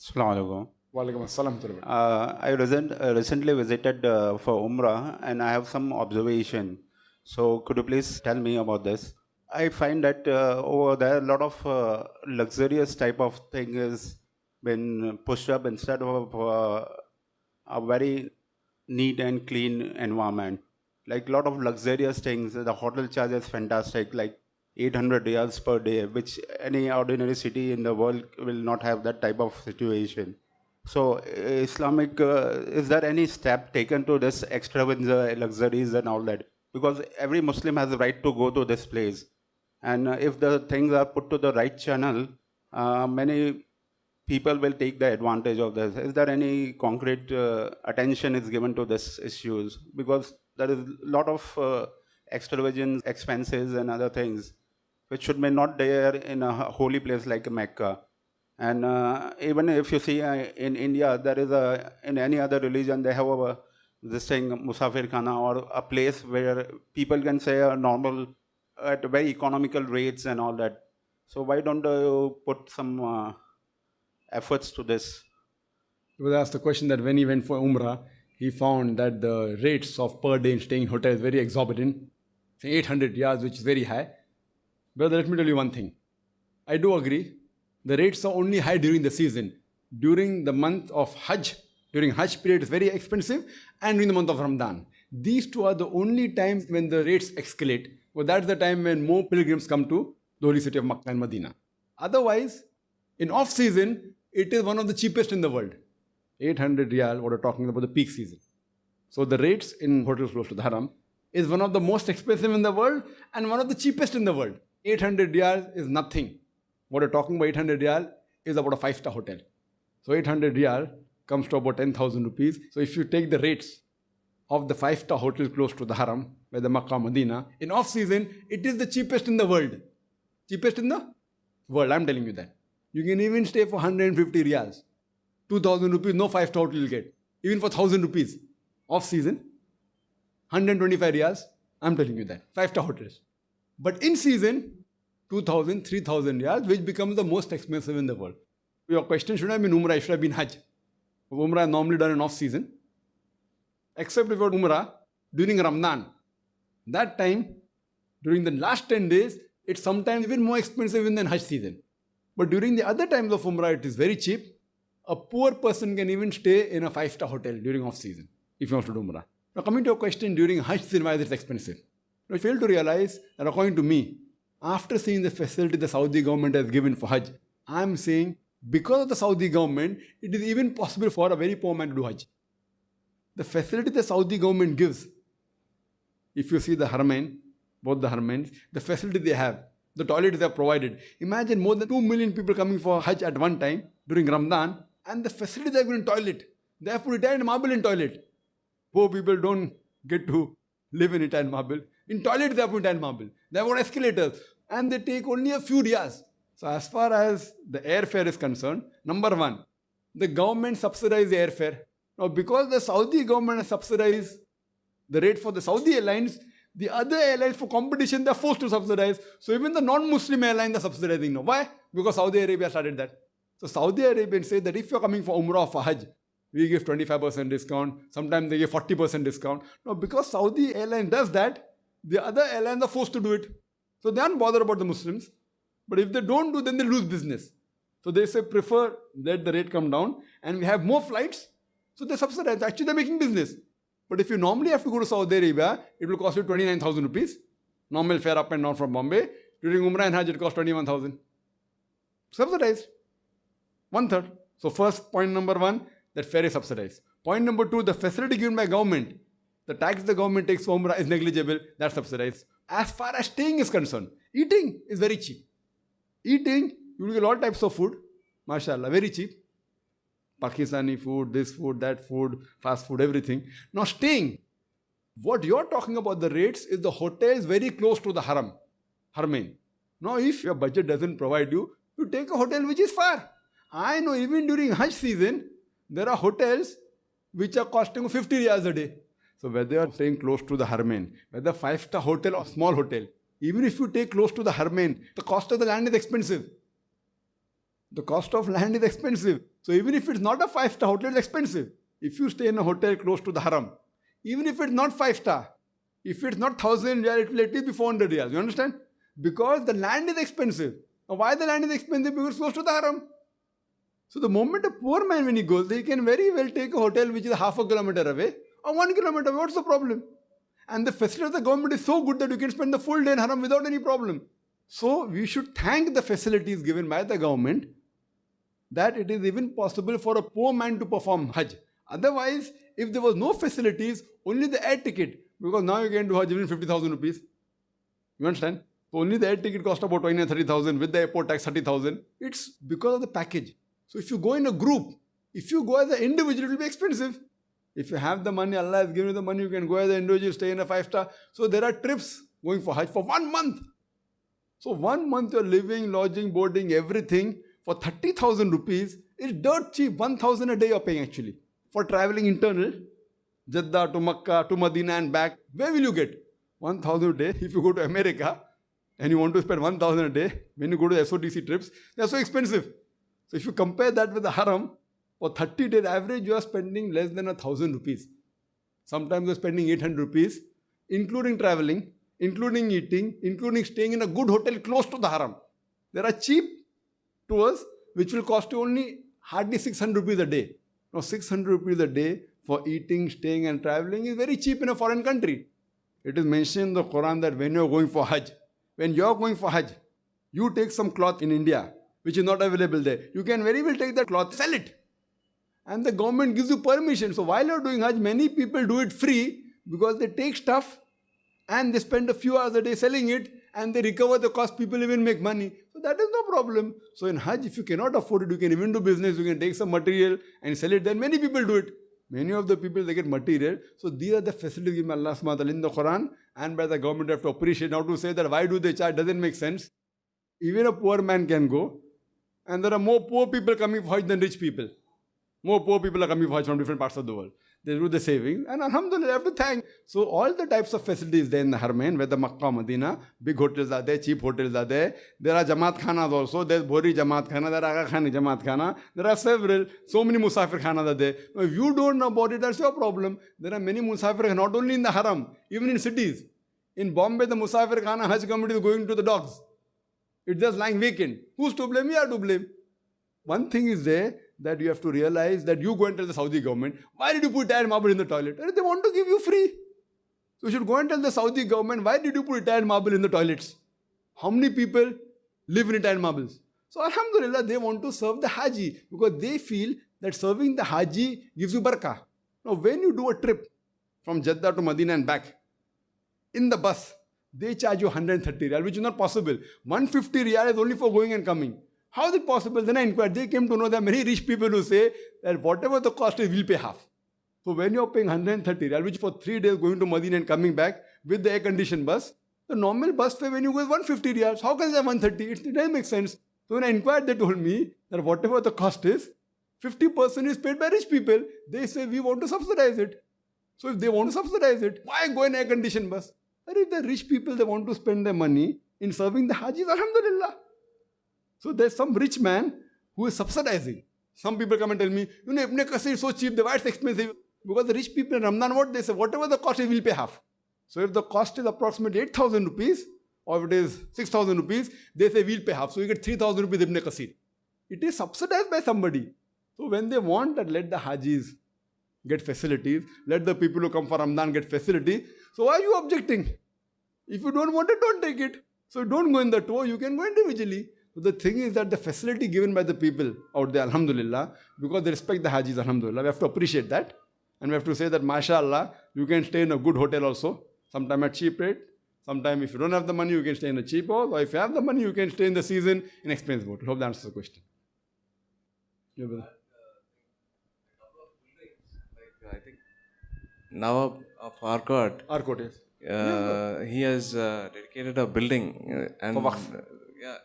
Assalamu Walaikum assalam. alaikum. Recently visited for Umrah and I have some observation. So could you please tell me about this? I find that over there a lot of luxurious type of thing is been pushed up instead of a very neat and clean environment. Like a lot of luxurious things. The hotel charge is fantastic, like 800 riyals per day, which any ordinary city in the world will not have that type of situation. So, Islamic, is there any step taken to this extravagance, luxuries, and all that? Because every Muslim has the right to go to this place, and if the things are put to the right channel, many people will take the advantage of this. Is there any concrete attention is given to this issues? Because there is a lot of extravagant expenses and other things which should be not there in a holy place like Mecca. And even if you see in India, there is in any other religion, they have this thing, Musafir Khana, or a place where people can say a normal, at very economical rates and all that. So why don't you put some efforts to this? He was asked the question that when he went for Umrah, he found that the rates of per day in staying in hotels is very exorbitant. Say 800 yards, which is very high. Brother, let me tell you one thing. I do agree. The rates are only high during the season. During the month of Hajj, during Hajj period, it's very expensive, and during the month of Ramadan. These two are the only times when the rates escalate. Well, that's the time when more pilgrims come to the holy city of Makkah and Medina. Otherwise, in off-season, it is one of the cheapest in the world. 800 riyal, what we're talking about the peak season. So the rates in hotels close to the Haram is one of the most expensive in the world and one of the cheapest in the world. 800 riyal is nothing. What we're talking about 800 riyal is about a 5-star hotel. So 800 riyal comes to about 10,000 rupees. So if you take the rates of the 5-star hotel close to the Haram, where the Makkah, Medina, in off-season, it is the cheapest in the world. Cheapest in the world, I'm telling you that. You can even stay for 150 riyals. 2,000 rupees, no 5-star hotel you'll get. Even for 1,000 rupees, off-season, 125 riyals, I'm telling you that. 5-star hotels. But in season, 2,000, 3,000 riyals, which becomes the most expensive in the world. Your question should have been Umrah, it should have been Hajj. Umrah is normally done in off-season. Except if you're Umrah during Ramadan. That time, during the last 10 days, it's sometimes even more expensive than Hajj season. But during the other times of Umrah, it is very cheap. A poor person can even stay in a 5-star hotel during off-season, if he wants to do Umrah. Now coming to your question, during Hajj season, why is it expensive? I fail to realize that according to me, after seeing the facility the Saudi government has given for Hajj, I am saying because of the Saudi government, it is even possible for a very poor man to do Hajj. The facility the Saudi government gives, if you see the Haramain, both the Haramains, the facility they have, the toilets they have provided. Imagine more than 2 million people coming for Hajj at one time during Ramadan, and the facility they have given toilet. They have put Italian marble in toilet. Poor people don't get to live in Italian marble. In toilet they have put Italian marble. They have got escalators, and they take only a few riyals. So as far as the airfare is concerned, number one, the government subsidizes the airfare. Now because the Saudi government has subsidized the rate for the Saudi airlines, the other airlines for competition, they are forced to subsidize. So even the non-Muslim airlines are subsidizing now. Why? Because Saudi Arabia started that. So Saudi Arabians say that if you're coming for Umrah or for Hajj, we give 25% discount. Sometimes they give 40% discount. Now because Saudi airline does that, the other airlines are forced to do it. So they aren't bothered about the Muslims. But if they don't do, then they lose business. So they say prefer let the rate come down and we have more flights. So they subsidize. Actually they're making business. But if you normally have to go to Saudi Arabia, it will cost you 29,000 rupees. Normal fare up and down from Bombay. During Umrah and Hajj, it costs 21,000. Subsidized. 1/3. So first point number one, that fare is subsidized. Point number two, the facility given by government, the tax the government takes for Umrah is negligible. That's subsidized. As far as staying is concerned, eating is very cheap. Eating, you will get all types of food. MashaAllah, very cheap. Pakistani food, this food, that food, fast food, everything. Now staying, what you're talking about the rates is the hotels very close to the Haramain. Now if your budget doesn't provide you, you take a hotel which is far. I know even during Hajj season, there are hotels which are costing 50 riyals a day. So whether you're staying close to the Haramain, whether 5-star hotel or small hotel, even if you take close to the Haramain, the cost of the land is expensive. The cost of land is expensive. So even if it's not a 5-star hotel, it's expensive. If you stay in a hotel close to the haram, even if it's not 5-star, if it's not 1,000 riyal, it will at least be 400 riyals. You understand? Because the land is expensive. Now why the land is expensive? Because it's close to the haram. So the moment a poor man, when he goes, he can very well take a hotel which is half a kilometer away or 1 kilometer away. What's the problem? And the facility of the government is so good that you can spend the full day in haram without any problem. So we should thank the facilities given by the government that it is even possible for a poor man to perform Hajj. Otherwise, if there was no facilities, only the air ticket, because now you can do Hajj even 50,000 rupees. You understand? So only the air ticket cost about 30,000 with the airport tax 30,000. It's because of the package. So if you go in a group, if you go as an individual, it will be expensive. If you have the money, Allah has given you the money, you can go as an individual, stay in a 5-star. So there are trips going for Hajj for 1 month. So 1 month you're living, lodging, boarding, everything for 30,000 rupees. It's dirt cheap. 1,000 a day you're paying actually. For traveling internal, Jeddah to Makkah to Medina and back, where will you get? 1,000 a day. If you go to America and you want to spend 1,000 a day, when you go to SOTC trips, they're so expensive. So if you compare that with the haram, for 30 days average, you are spending less than 1,000 rupees. Sometimes you're spending 800 rupees, including traveling, including eating, including staying in a good hotel close to the haram. There are cheap tours which will cost you only hardly 600 rupees a day. Now 600 rupees a day for eating, staying and traveling is very cheap in a foreign country. It is mentioned in the Quran that when you are going for Hajj, you take some cloth in India which is not available there. You can very well take that cloth, sell it. And the government gives you permission. So while you are doing Hajj, many people do it free because they take stuff and they spend a few hours a day selling it and they recover the cost. People even make money. So that is no problem. So in Hajj, if you cannot afford it, you can even do business. You can take some material and sell it. Then many people do it. Many of the people, they get material. So these are the facilities given by Allah subhanahu wa ta'ala in the Quran and by the government. You have to appreciate. Now to say that why do they charge doesn't make sense. Even a poor man can go. And there are more poor people coming for Hajj than rich people. More poor people are coming for Hajj from different parts of the world. They do the saving and alhamdulillah, I have to thank. So all the types of facilities there in the Haramain, whether Makkah, Medina, big hotels are there, cheap hotels are there. There are Jamaat Khanas also. There's Bhori Jamaat Khana, there are Aga Khani Jamaat Khana. There are several. So many Musafir Khanas are there. Now, if you don't know about it, that's your problem. There are many Musafir not only in the Haram, even in cities. In Bombay, the Musafir Khana Hajj committee is going to the dogs. It's just lying vacant. Who's to blame? We are to blame. One thing is there that you have to realize that you go and tell the Saudi government, why did you put tile marble in the toilet? They want to give you free. So you should go and tell the Saudi government, why did you put tile marble in the toilets? How many people live in tile marbles? So alhamdulillah, they want to serve the Haji because they feel that serving the Haji gives you barakah. Now when you do a trip from Jeddah to Medina and back, in the bus, they charge you 130 riyal, which is not possible. 150 riyal is only for going and coming. How is it possible? Then I inquired. They came to know there are many rich people who say that whatever the cost is, we'll pay half. So when you're paying 130 riyal, which for 3 days going to Medina and coming back with the air-conditioned bus, the normal bus fare when you go is 150 riyals. How can they have 130? It doesn't make sense. So when I inquired, they told me that whatever the cost is, 50% is paid by rich people. They say we want to subsidize it. So if they want to subsidize it, why go in air-conditioned bus? And if the rich people, they want to spend their money in serving the Hajis, alhamdulillah. So there's some rich man who is subsidizing. Some people come and tell me, Ibn Qasir is so cheap, why it's expensive? Because the rich people in Ramadan, what they say, whatever the cost is, we'll pay half. So if the cost is approximately 8,000 rupees, or if it is 6,000 rupees, they say we'll pay half. So you get 3,000 rupees Ibn Qasir. It is subsidized by somebody. So when they want that, let the Hajis get facilities, let the people who come for Ramadan get facility. So why are you objecting? If you don't want it, don't take it. So don't go in the tour, you can go individually. So the thing is that the facility given by the people out there, alhamdulillah, because they respect the Hajis, alhamdulillah, we have to appreciate that. And we have to say that, mashallah, you can stay in a good hotel also, sometime at cheap rate. Sometime if you don't have the money, you can stay in a cheap hotel. Or if you have the money, you can stay in the season in expensive hotel. Hope that answers the question. Yeah, brother. I think Nawab of Arcot, Yes. he has dedicated a building and For Waqf. yeah,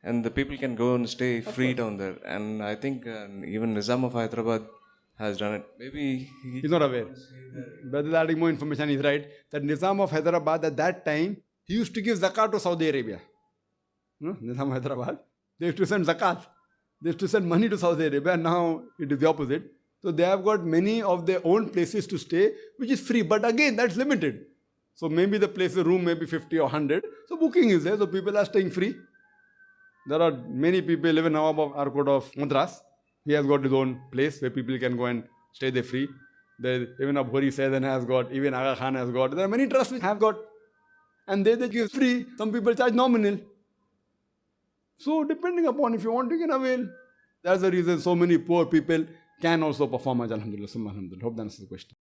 and the people can go and stay free down there. And I think even Nizam of Hyderabad has done it. Maybe He's not aware. Brother is adding more information. He's right that Nizam of Hyderabad at that time, he used to give zakat to Saudi Arabia. Nizam of Hyderabad, they used to send zakat. They used to send money to Saudi Arabia, and now it is the opposite. So they have got many of their own places to stay, which is free. But again, that's limited. So maybe the place, the room may be 50 or 100. So booking is there, so people are staying free. There are many people, even Nawab Arcot of Madras. He has got his own place where people can go and stay there free. There, even Abhori Sayyidin has got, even Aga Khan has got. There are many trusts which have got. And they give free. Some people charge nominal. So depending upon if you want, you can avail. That's the reason so many poor people can also perform Hajj, alhamdulillah. Hope that answers the question.